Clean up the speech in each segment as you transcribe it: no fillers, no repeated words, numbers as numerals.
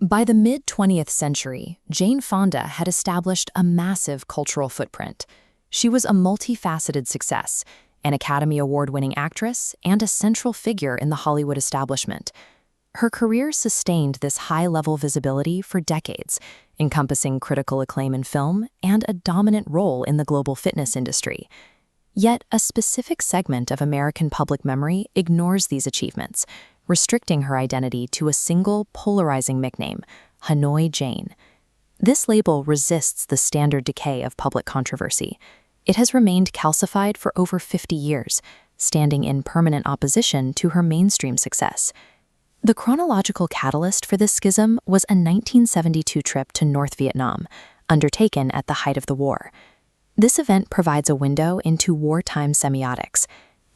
By the mid-20th century, Jane Fonda had established a massive cultural footprint. She was a multifaceted success, an Academy Award-winning actress, and a central figure in the Hollywood establishment. Her career sustained this high-level visibility for decades, encompassing critical acclaim in film and a dominant role in the global fitness industry. Yet, a specific segment of American public memory ignores these achievements, restricting her identity to a single, polarizing nickname, Hanoi Jane. This label resists the standard decay of public controversy. It has remained calcified for over 50 years, standing in permanent opposition to her mainstream success. The chronological catalyst for this schism was a 1972 trip to North Vietnam, undertaken at the height of the war. This event provides a window into wartime semiotics,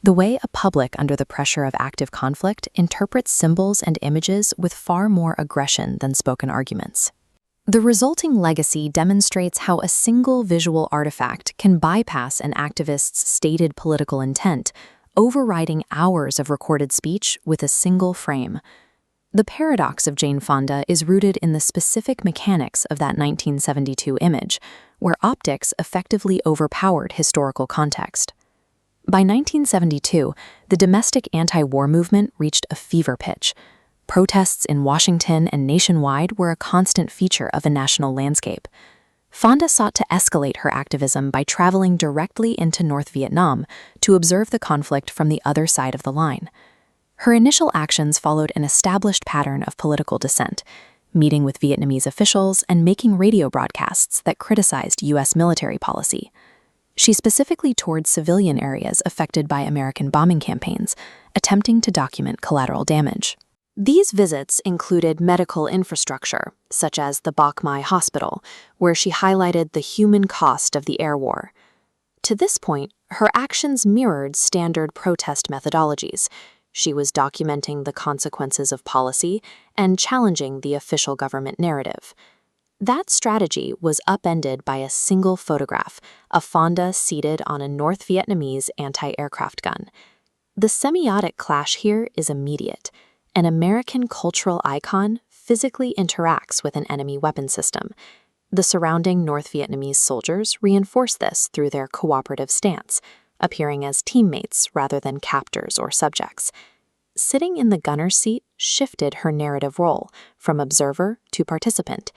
the way a public under the pressure of active conflict interprets symbols and images with far more aggression than spoken arguments. The resulting legacy demonstrates how a single visual artifact can bypass an activist's stated political intent, overriding hours of recorded speech with a single frame. The paradox of Jane Fonda is rooted in the specific mechanics of that 1972 image, where optics effectively overpowered historical context. By 1972, the domestic anti-war movement reached a fever pitch. Protests in Washington and nationwide were a constant feature of the national landscape. Fonda sought to escalate her activism by traveling directly into North Vietnam to observe the conflict from the other side of the line. Her initial actions followed an established pattern of political dissent, meeting with Vietnamese officials and making radio broadcasts that criticized U.S. military policy. She specifically toured civilian areas affected by American bombing campaigns, attempting to document collateral damage. These visits included medical infrastructure, such as the Bach Mai Hospital, where she highlighted the human cost of the air war. To this point, her actions mirrored standard protest methodologies. She was documenting the consequences of policy and challenging the official government narrative. That strategy was upended by a single photograph of Fonda seated on a North Vietnamese anti-aircraft gun. The semiotic clash here is immediate. An American cultural icon physically interacts with an enemy weapon system. The surrounding North Vietnamese soldiers reinforce this through their cooperative stance, appearing as teammates rather than captors or subjects. Sitting in the gunner's seat shifted her narrative role from observer to participant.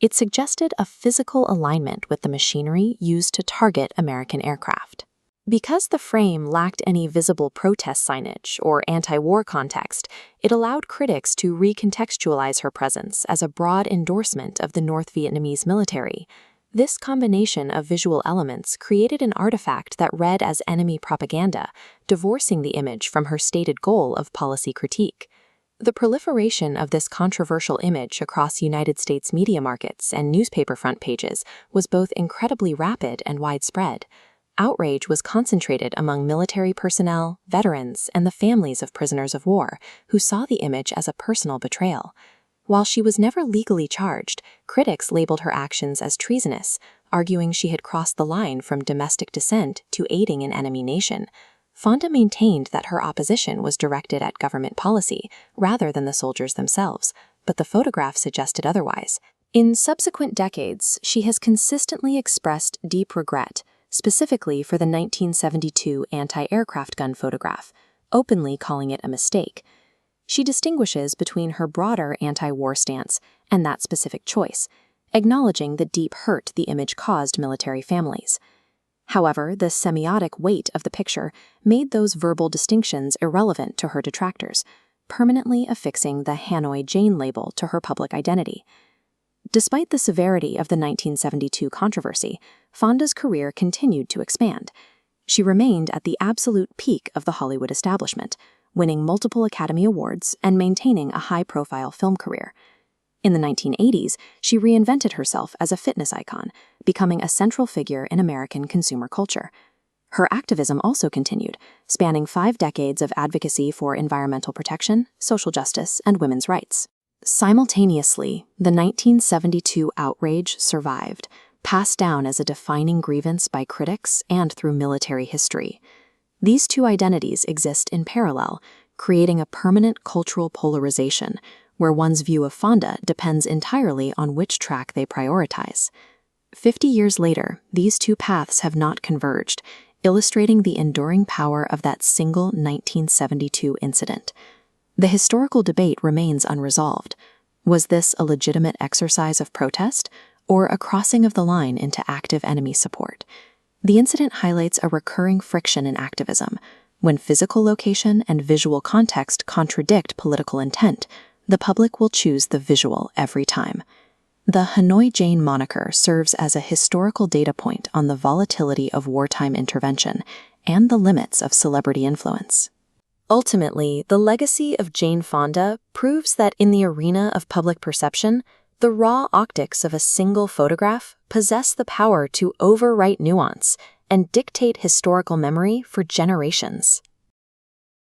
It suggested a physical alignment with the machinery used to target American aircraft. Because the frame lacked any visible protest signage or anti-war context, it allowed critics to recontextualize her presence as a broad endorsement of the North Vietnamese military. This combination of visual elements created an artifact that read as enemy propaganda, divorcing the image from her stated goal of policy critique. The proliferation of this controversial image across United States media markets and newspaper front pages was both incredibly rapid and widespread. Outrage was concentrated among military personnel, veterans, and the families of prisoners of war, who saw the image as a personal betrayal. While she was never legally charged, critics labeled her actions as treasonous, arguing she had crossed the line from domestic dissent to aiding an enemy nation. Fonda maintained that her opposition was directed at government policy rather than the soldiers themselves, but the photograph suggested otherwise. In subsequent decades, she has consistently expressed deep regret, specifically for the 1972 anti-aircraft gun photograph, openly calling it a mistake. She distinguishes between her broader anti-war stance and that specific choice, acknowledging the deep hurt the image caused military families. However, the semiotic weight of the picture made those verbal distinctions irrelevant to her detractors, permanently affixing the Hanoi Jane label to her public identity. Despite the severity of the 1972 controversy, Fonda's career continued to expand. She remained at the absolute peak of the Hollywood establishment, winning multiple Academy Awards and maintaining a high-profile film career. In the 1980s, she reinvented herself as a fitness icon, becoming a central figure in American consumer culture. Her activism also continued, spanning 5 decades of advocacy for environmental protection, social justice, and women's rights. Simultaneously, the 1972 outrage survived, passed down as a defining grievance by critics and through military history. These two identities exist in parallel, creating a permanent cultural polarization, where one's view of Fonda depends entirely on which track they prioritize. 50 years later, these two paths have not converged, illustrating the enduring power of that single 1972 incident. The historical debate remains unresolved. Was this a legitimate exercise of protest, or a crossing of the line into active enemy support? The incident highlights a recurring friction in activism. When physical location and visual context contradict political intent, the public will choose the visual every time. The Hanoi Jane moniker serves as a historical data point on the volatility of wartime intervention and the limits of celebrity influence. Ultimately, the legacy of Jane Fonda proves that in the arena of public perception, the raw optics of a single photograph possess the power to overwrite nuance and dictate historical memory for generations.